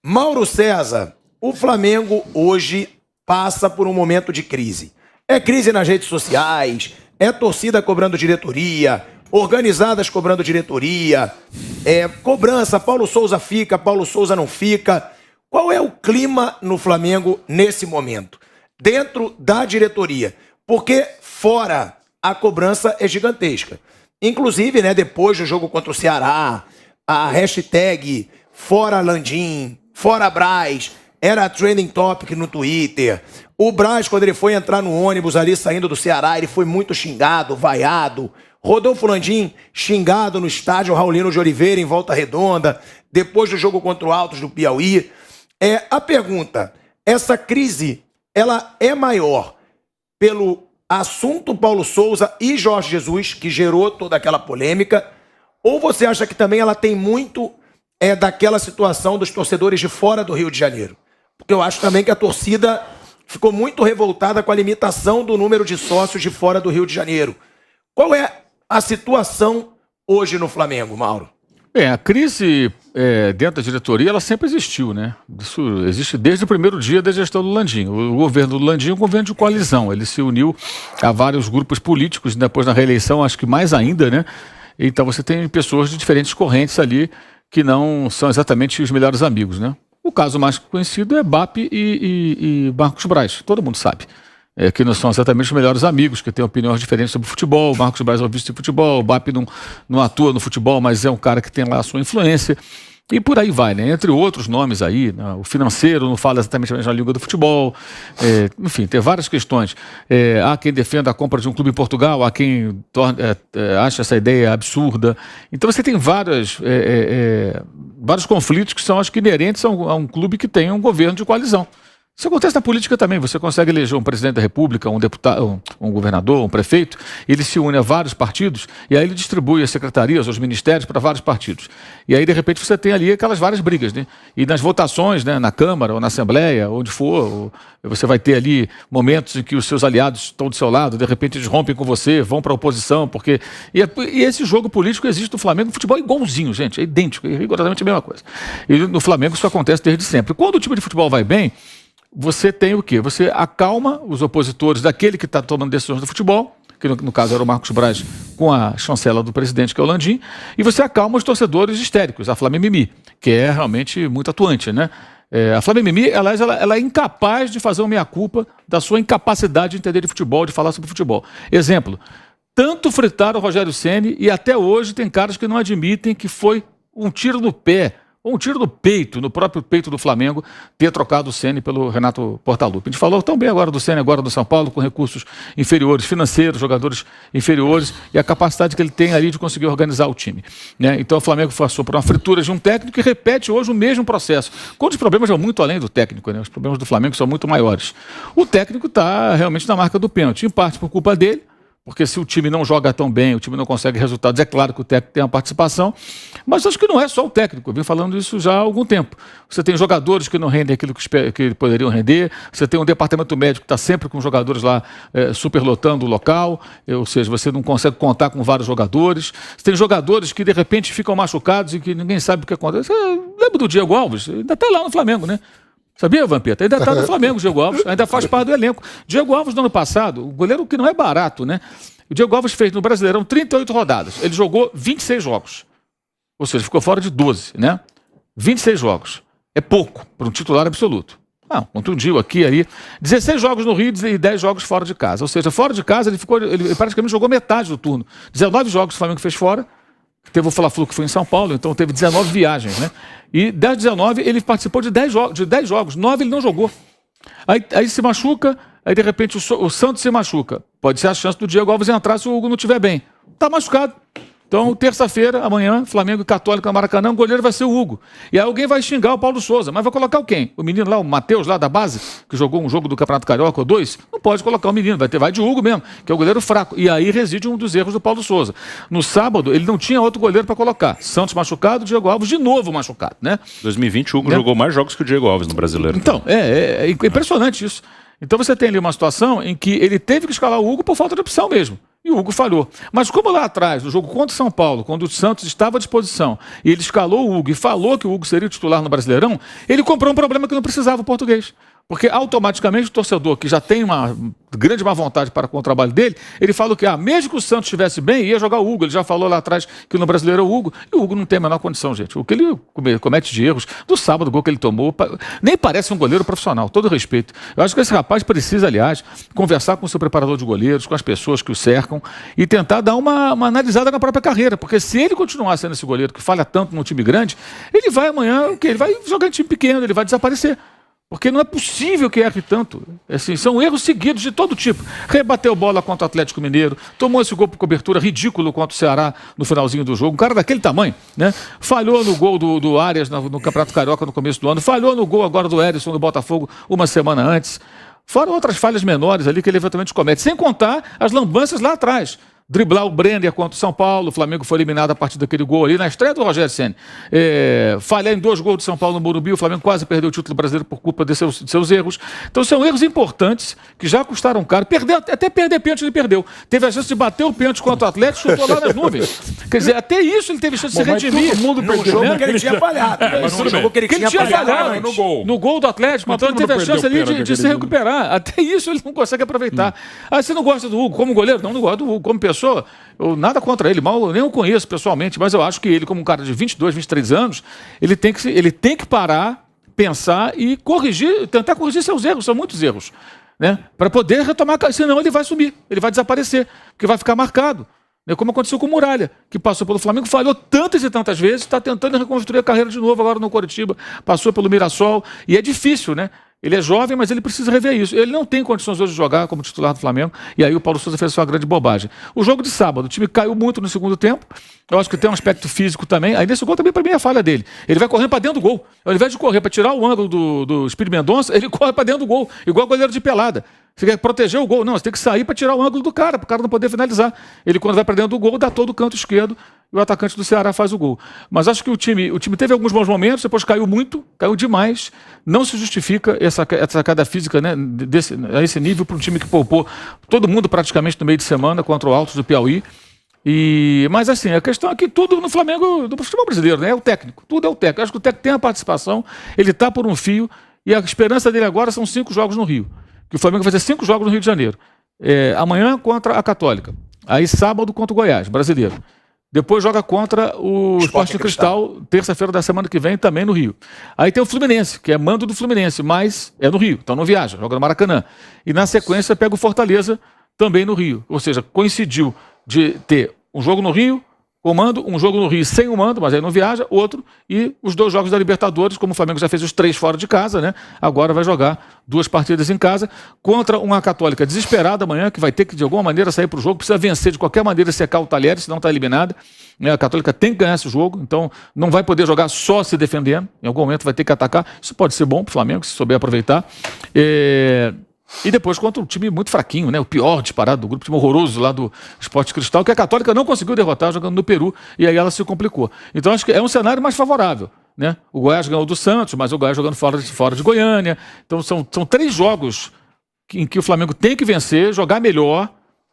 Mauro César, o Flamengo hoje passa por um momento de crise. É crise nas redes sociais, é torcida cobrando diretoria, organizadas cobrando diretoria, cobrança, Paulo Souza fica, Paulo Souza não fica. Qual é o clima no Flamengo nesse momento? Dentro da diretoria, porque fora a cobrança é gigantesca. Inclusive, depois do jogo contra o Ceará, a hashtag Fora Landim, Fora Braz, era trending topic no Twitter. O Braz, quando ele foi entrar no ônibus ali saindo do Ceará, ele foi muito xingado, vaiado. Rodolfo Landim, xingado no estádio Raulino de Oliveira, em Volta Redonda, depois do jogo contra o Altos do Piauí. A pergunta, essa crise, ela é maior pelo assunto Paulo Souza e Jorge Jesus, que gerou toda aquela polêmica, ou você acha que também ela tem muito daquela situação dos torcedores de fora do Rio de Janeiro? Porque eu acho também que a torcida ficou muito revoltada com a limitação do número de sócios de fora do Rio de Janeiro. Qual é a situação hoje no Flamengo, Mauro? A crise dentro da diretoria, ela sempre existiu, né? Isso existe desde o primeiro dia da gestão do Landim. O governo do Landim é um governo de coalizão. Ele se uniu a vários grupos políticos, depois na reeleição, acho que mais ainda, né? Então você tem pessoas de diferentes correntes ali que não são exatamente os melhores amigos, né? O caso mais conhecido é BAP e Marcos Braz, todo mundo sabe. Que não são exatamente os melhores amigos, que têm opiniões diferentes sobre futebol. O Marcos Braz é um vice de futebol, o BAP não atua no futebol, mas é um cara que tem lá a sua influência. E por aí vai, né? Entre outros nomes aí, né? O financeiro não fala exatamente a mesma língua do futebol. Enfim, tem várias questões. Há quem defenda a compra de um clube em Portugal, há quem acha essa ideia absurda. Então você tem vários conflitos que são, acho que, inerentes a um clube que tem um governo de coalizão. Isso acontece na política também. Você consegue eleger um presidente da República, um deputado, um governador, um prefeito, ele se une a vários partidos e aí ele distribui as secretarias, os ministérios para vários partidos. E aí, de repente, você tem ali aquelas várias brigas, né? E nas votações, né, na Câmara ou na Assembleia, onde for, você vai ter ali momentos em que os seus aliados estão do seu lado, de repente eles rompem com você, vão para a oposição, porque... E esse jogo político existe no Flamengo. No futebol é igualzinho, gente, é idêntico, é rigorosamente a mesma coisa. E no Flamengo isso acontece desde sempre. Quando o time de futebol vai bem, você tem o quê? Você acalma os opositores daquele que está tomando decisões do futebol, que no caso era o Marcos Braz com a chancela do presidente, que é o Landim, e você acalma os torcedores histéricos, a Flamimimi, que é realmente muito atuante, né? A Flamimimi, ela é incapaz de fazer uma meia-culpa da sua incapacidade de entender de futebol, de falar sobre futebol. Exemplo, tanto fritaram o Rogério Ceni e até hoje tem caras que não admitem que foi um tiro no pé, ou um tiro no peito, no próprio peito do Flamengo, ter trocado o Ceni pelo Renato Portaluppi. A gente falou tão bem agora do Ceni, agora do São Paulo, com recursos inferiores, financeiros, jogadores inferiores, e a capacidade que ele tem ali de conseguir organizar o time, né? Então o Flamengo passou por uma fritura de um técnico que repete hoje o mesmo processo. Quando os problemas vão muito além do técnico, né? Os problemas do Flamengo são muito maiores. O técnico está realmente na marca do pênalti, em parte por culpa dele, porque se o time não joga tão bem, o time não consegue resultados, é claro que o técnico tem uma participação, mas acho que não é só o técnico, eu venho falando isso já há algum tempo. Você tem jogadores que não rendem aquilo que poderiam render, você tem um departamento médico que está sempre com jogadores lá superlotando o local, ou seja, você não consegue contar com vários jogadores, você tem jogadores que de repente ficam machucados e que ninguém sabe o que acontece. Lembra do Diego Alves? Ainda está lá no Flamengo, né? Sabia, Vampeta? Ainda está no Flamengo, o Diego Alves, ainda faz parte do elenco. Diego Alves, no ano passado, o goleiro que não é barato, né? O Diego Alves fez no Brasileirão 38 rodadas. Ele jogou 26 jogos. Ou seja, ficou fora de 12, né? 26 jogos. É pouco para um titular absoluto. Contundiu aqui, ali. 16 jogos no Rio e 10 jogos fora de casa. Ou seja, fora de casa ele praticamente jogou metade do turno. 19 jogos o Flamengo fez fora. Teve o Fla-Flu que foi em São Paulo, então teve 19 viagens, né? E das 19 ele participou de 10 jogos, 9 ele não jogou. Aí se machuca, aí de repente o Santos se machuca. Pode ser a chance do Diego Alves entrar se o Hugo não estiver bem. Tá machucado. Então, terça-feira, amanhã, Flamengo e Católico no Maracanã, o goleiro vai ser o Hugo. E aí alguém vai xingar o Paulo Souza, mas vai colocar o quem? O menino lá, o Matheus, lá da base, que jogou um jogo do Campeonato Carioca ou 2? Não pode colocar o menino, vai de Hugo mesmo, que é o goleiro fraco. E aí reside um dos erros do Paulo Souza. No sábado, ele não tinha outro goleiro para colocar. Santos machucado, Diego Alves de novo machucado, né? 2020, o Hugo jogou mais jogos que o Diego Alves no Brasileiro. Então, é impressionante isso. Então você tem ali uma situação em que ele teve que escalar o Hugo por falta de opção mesmo. E o Hugo falhou. Mas como lá atrás, no jogo contra o São Paulo, quando o Santos estava à disposição, e ele escalou o Hugo e falou que o Hugo seria o titular no Brasileirão, ele comprou um problema que não precisava o português. Porque automaticamente o torcedor que já tem uma grande má vontade para com o trabalho dele, ele fala que mesmo que o Santos estivesse bem, ia jogar o Hugo. Ele já falou lá atrás que no Brasileiro é o Hugo, e o Hugo não tem a menor condição, gente. O que ele comete de erros, do sábado, o gol que ele tomou, nem parece um goleiro profissional, todo respeito. Eu acho que esse rapaz precisa, aliás, conversar com o seu preparador de goleiros, com as pessoas que o cercam, e tentar dar uma analisada na própria carreira. Porque se ele continuar sendo esse goleiro que falha tanto num time grande, ele vai amanhã, o quê? Ele vai jogar em time pequeno, ele vai desaparecer. Porque não é possível que erre tanto. Assim, são erros seguidos de todo tipo. Rebateu bola contra o Atlético Mineiro, tomou esse gol por cobertura ridículo contra o Ceará no finalzinho do jogo. Um cara daquele tamanho, né? Falhou no gol do Arias no Campeonato Carioca no começo do ano. Falhou no gol agora do Erisson no Botafogo uma semana antes. Fora outras falhas menores ali que ele eventualmente comete. Sem contar as lambanças lá atrás. Driblar o Brenner contra o São Paulo, o Flamengo foi eliminado a partir daquele gol ali, na estreia do Rogério Ceni. Falhar em 2 gols do São Paulo no Morumbi, o Flamengo quase perdeu o título brasileiro por culpa de seus erros. Então são erros importantes que já custaram caro. Até perder pênalti ele perdeu. Teve a chance de bater o pênalti contra o Atlético, chutou lá nas nuvens. Quer dizer, até isso ele teve chance de se redimir. Todo mundo no jogo que ele tinha falhado. No jogo que ele tinha falhado. No gol do Atlético, então ele teve a chance ali de se recuperar. Até isso ele não consegue aproveitar. Você não gosta do Hugo como goleiro? Não gosto do Hugo. Como pessoa, nada contra ele, mal, eu nem o conheço pessoalmente, mas eu acho que ele, como um cara de 22, 23 anos, ele tem que parar, pensar e tentar corrigir seus erros, são muitos erros, né? Para poder retomar, senão ele vai sumir, ele vai desaparecer, porque vai ficar marcado. Como aconteceu com o Muralha, que passou pelo Flamengo, falhou tantas e tantas vezes, está tentando reconstruir a carreira de novo agora no Coritiba, passou pelo Mirassol, e é difícil, né? Ele é jovem, mas ele precisa rever isso. Ele não tem condições hoje de jogar como titular do Flamengo, e aí o Paulo Sousa fez uma grande bobagem. O jogo de sábado, o time caiu muito no segundo tempo, eu acho que tem um aspecto físico também, aí nesse gol também para mim é a falha dele. Ele vai correndo para dentro do gol, ao invés de correr para tirar o ângulo do Espírito Mendonça, ele corre para dentro do gol, igual goleiro de pelada. Você quer proteger o gol? Não, você tem que sair para tirar o ângulo do cara, para o cara não poder finalizar. Ele, quando vai para dentro do gol, dá todo o canto esquerdo e o atacante do Ceará faz o gol. Mas acho que o time teve alguns bons momentos, depois caiu muito, caiu demais. Não se justifica essa queda física, né, a esse nível para um time que poupou todo mundo praticamente no meio de semana contra o Altos do Piauí. Mas assim, a questão é que tudo no Flamengo, do futebol brasileiro, né, é o técnico. Tudo é o técnico. Acho que o técnico tem a participação, ele está por um fio e a esperança dele agora são 5 jogos no Rio. Que o Flamengo vai fazer 5 jogos no Rio de Janeiro. Amanhã contra a Católica. Aí sábado contra o Goiás, brasileiro. Depois joga contra o Sport Cristal, terça-feira da semana que vem, também no Rio. Aí tem o Fluminense, que é mando do Fluminense, mas é no Rio, então não viaja, joga no Maracanã. E na sequência pega o Fortaleza, também no Rio. Ou seja, coincidiu de ter um jogo no Rio, comando, um jogo no Rio sem o mando, mas aí não viaja, outro, e os 2 jogos da Libertadores, como o Flamengo já fez os 3 fora de casa, né? Agora vai jogar 2 partidas em casa, contra uma Católica desesperada amanhã, que vai ter que de alguma maneira sair para o jogo, precisa vencer de qualquer maneira, secar o Talheres, senão está eliminada. A Católica tem que ganhar esse jogo, então não vai poder jogar só se defendendo, em algum momento vai ter que atacar, isso pode ser bom para o Flamengo, se souber aproveitar. E depois contra um time muito fraquinho, né? O pior disparado do grupo, time horroroso lá do Sport Cristal, que a Católica não conseguiu derrotar jogando no Peru, e aí ela se complicou. Então acho que é um cenário mais favorável, né? O Goiás ganhou do Santos, mas o Goiás jogando fora de Goiânia. Então são 3 jogos em que o Flamengo tem que vencer, jogar melhor,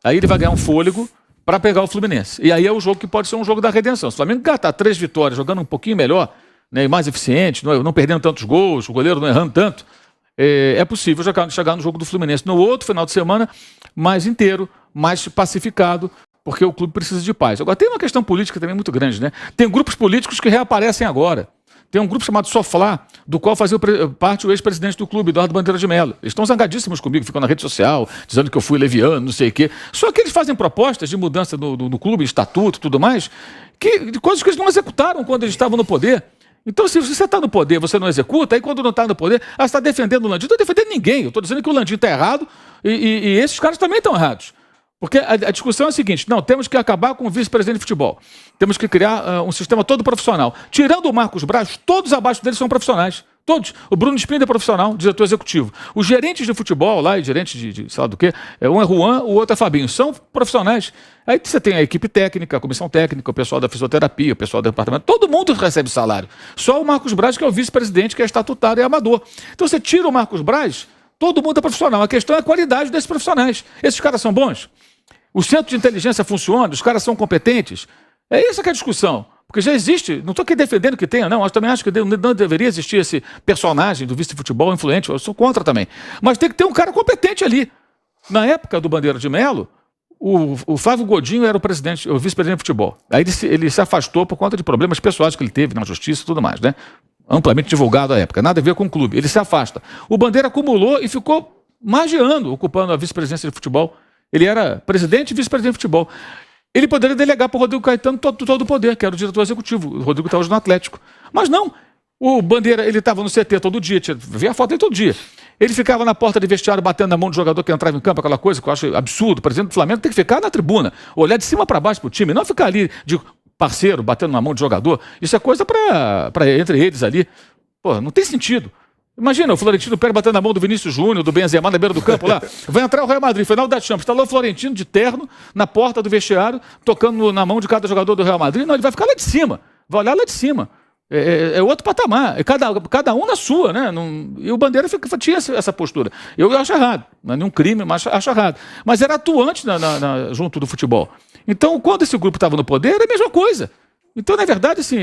aí ele vai ganhar um fôlego para pegar o Fluminense. E aí é o jogo que pode ser um jogo da redenção. Se o Flamengo gastar 3 vitórias, jogando um pouquinho melhor, né, e mais eficiente, não perdendo tantos gols, o goleiro não errando tanto, é possível chegar no jogo do Fluminense no outro final de semana mais inteiro, mais pacificado, porque o clube precisa de paz. Agora tem uma questão política também muito grande, né? Tem grupos políticos que reaparecem agora. Tem um grupo chamado Soflá, do qual fazia parte o ex-presidente do clube, Eduardo Bandeira de Mello. Eles estão zangadíssimos comigo, ficam na rede social, dizendo que eu fui leviano, não sei o quê. Só que eles fazem propostas de mudança do clube, estatuto e tudo mais, de coisas que eles não executaram quando eles estavam no poder. Então, se você está no poder, você não executa, aí quando não está no poder, você está defendendo o Landim. Não estou defendendo ninguém, eu estou dizendo que o Landim está errado e esses caras também estão errados. Porque a discussão é a seguinte, não, temos que acabar com o vice-presidente de futebol, temos que criar um sistema todo profissional. Tirando o Marcos Braz, todos abaixo dele são profissionais. Todos. O Bruno Spindler é profissional, diretor executivo. Os gerentes de futebol lá, e gerentes de sei lá do quê, um é Juan, o outro é Fabinho, são profissionais. Aí você tem a equipe técnica, a comissão técnica, o pessoal da fisioterapia, o pessoal do departamento, todo mundo recebe salário. Só o Marcos Braz, que é o vice-presidente, que é estatutário e amador. Então você tira o Marcos Braz, todo mundo é profissional. A questão é a qualidade desses profissionais. Esses caras são bons? O centro de inteligência funciona, os caras são competentes. É essa que é a discussão. Porque já existe, não estou aqui defendendo que tenha, não, eu também acho que não deveria existir esse personagem do vice-futebol influente, eu sou contra também. Mas tem que ter um cara competente ali. Na época do Bandeira de Melo, o Flávio Godinho era o vice-presidente de futebol. Aí ele se afastou por conta de problemas pessoais que ele teve na justiça e tudo mais, né? Amplamente divulgado à época, nada a ver com o clube. Ele se afasta. O Bandeira acumulou e ficou mais de ano ocupando a vice-presidência de futebol. Ele era presidente e vice-presidente de futebol. Ele poderia delegar para o Rodrigo Caetano todo o poder, que era o diretor executivo. O Rodrigo está hoje no Atlético. Mas não. O Bandeira, ele estava no CT todo dia, via a foto dele todo dia. Ele ficava na porta de vestiário batendo na mão do jogador que entrava em campo, aquela coisa que eu acho absurdo. O presidente do Flamengo tem que ficar na tribuna, olhar de cima para baixo para o time, não ficar ali de parceiro, batendo na mão do jogador. Isso é coisa para entre eles ali. Pô, não tem sentido. Imagina o Florentino Pérez batendo na mão do Vinícius Júnior, do Benzema na beira do campo lá. Vai entrar o Real Madrid, final da Champions. Está lá o Florentino de terno, na porta do vestiário, tocando na mão de cada jogador do Real Madrid. Não, ele vai ficar lá de cima. Vai olhar lá de cima. É outro patamar. Cada um na sua, né? E o Bandeira tinha essa postura. Eu acho errado. Não é nenhum crime, mas acho errado. Mas era atuante junto do futebol. Então, quando esse grupo estava no poder, era a mesma coisa. Então, na verdade, assim,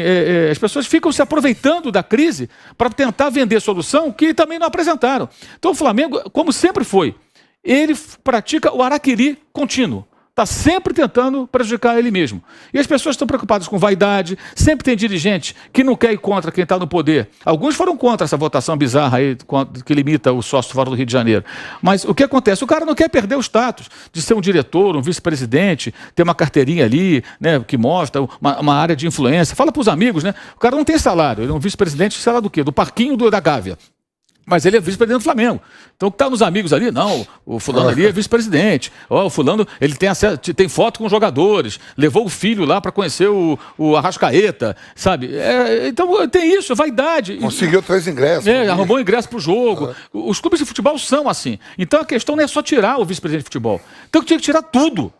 as pessoas ficam se aproveitando da crise para tentar vender solução que também não apresentaram. Então, o Flamengo, como sempre foi, ele pratica o araquiri contínuo. Está sempre tentando prejudicar ele mesmo. E as pessoas estão preocupadas com vaidade. Sempre tem dirigente que não quer ir contra quem está no poder. Alguns foram contra essa votação bizarra aí que limita o sócio fora do Rio de Janeiro. Mas o que acontece? O cara não quer perder o status de ser um diretor, um vice-presidente, ter uma carteirinha ali, né, que mostra uma área de influência. Fala para os amigos, né? O cara não tem salário. Ele é um vice-presidente, sei lá do quê? Do Parquinho da Gávea. Mas ele é vice-presidente do Flamengo. Então, o que está nos amigos ali, não, o fulano ali é vice-presidente. O fulano, ele tem foto com os jogadores, levou o filho lá para conhecer o Arrascaeta, sabe? Então, tem isso, vaidade. Conseguiu 3 ingressos. Arrumou ingresso para o jogo. Os clubes de futebol são assim. Então, a questão não é só tirar o vice-presidente de futebol. Então, tinha que tirar tudo.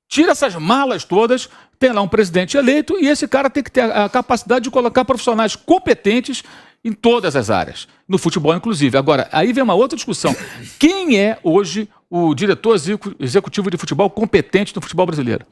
Tira essas malas todas, tem lá um presidente eleito e esse cara tem que ter a capacidade de colocar profissionais competentes em todas as áreas, no futebol inclusive. Agora, aí vem uma outra discussão. Quem é hoje o diretor executivo de futebol competente no futebol brasileiro?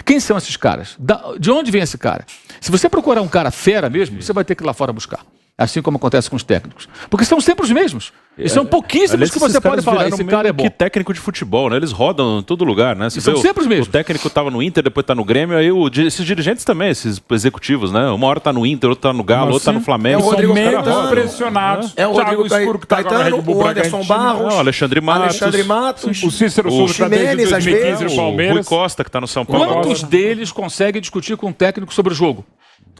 Quem são esses caras? De onde vem esse cara? Se você procurar um cara fera mesmo, você vai ter que ir lá fora buscar. Assim como acontece com os técnicos. Porque são sempre os mesmos. E são pouquíssimos que você pode falar, esse cara é bom. Que técnico de futebol, né? Eles rodam em todo lugar, né? São sempre os mesmos. O técnico estava no Inter, depois está no Grêmio, aí esses dirigentes também, esses executivos, né? Uma hora está no Inter, outra está no Galo, outra está no Flamengo. São menos pressionados. É o Rodrigo Caetano, o Anderson Barros, o Alexandre Matos, o Cícero Souza está desde 2015 no Palmeiras. O Rui Costa, que está no São Paulo. Quantos deles conseguem discutir com o técnico sobre o jogo?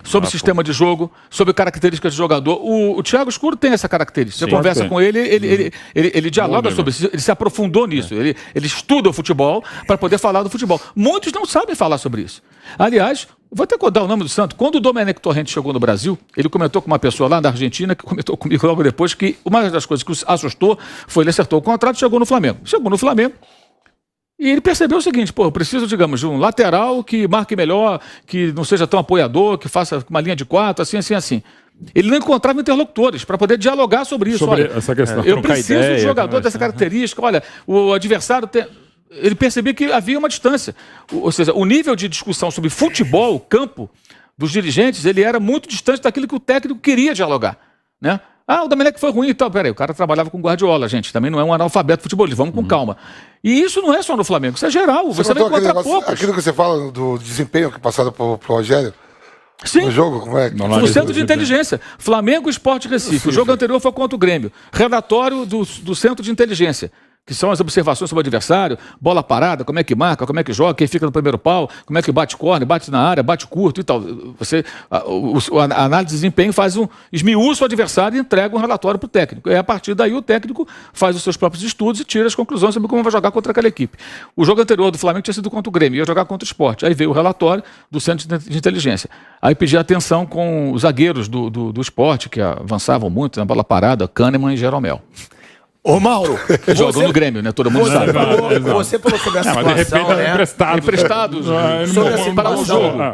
Sobre o sistema de jogo, sobre características de jogador. O Thiago Escuro tem essa característica. Você conversa com ele, ele dialoga sobre isso, ele se aprofundou nisso. Ele estuda o futebol para poder falar do futebol. Muitos não sabem falar sobre isso. Aliás, vou até dar o nome do santo. Quando o Domenech Torrente chegou no Brasil, ele comentou com uma pessoa lá da Argentina, que comentou comigo logo depois, que uma das coisas que o assustou foi ele acertou o contrato e chegou no Flamengo. Chegou no Flamengo. E ele percebeu o seguinte, eu preciso, digamos, de um lateral que marque melhor, que não seja tão apoiador, que faça uma linha de 4, assim. Ele não encontrava interlocutores para poder dialogar sobre isso. Sobre essa questão. Eu preciso de um jogador dessa característica. Olha, o adversário tem... Ele percebia que havia uma distância. Ou seja, o nível de discussão sobre futebol, campo, dos dirigentes, ele era muito distante daquilo que o técnico queria dialogar, né? O Domenech foi ruim e tal. Peraí, o cara trabalhava com Guardiola, gente. Também não é um analfabeto futebolista. Vamos com calma. E isso não é só no Flamengo, isso é geral. Você vai encontrar poucos. Aquilo que você fala do desempenho que passado pro Rogério. Sim. No jogo, como é? No centro de inteligência. Flamengo Sport Recife. O jogo anterior foi contra o Grêmio. Relatório do centro de inteligência, que são as observações sobre o adversário, bola parada, como é que marca, como é que joga, quem fica no primeiro pau, como é que bate corner, bate na área, bate curto e tal. A análise de desempenho faz esmiuça o adversário e entrega um relatório para o técnico. E a partir daí o técnico faz os seus próprios estudos e tira as conclusões sobre como vai jogar contra aquela equipe. O jogo anterior do Flamengo tinha sido contra o Grêmio, ia jogar contra o Sport. Aí veio o relatório do centro de inteligência. Aí pedi atenção com os zagueiros do Sport, que avançavam muito na bola parada, Kahneman e Jeromel. Ô, Mauro, jogou no Grêmio, né? Todo mundo sabe. Você falou sobre a situação, mas de repente né? emprestados. Emprestados. Sobre a situação.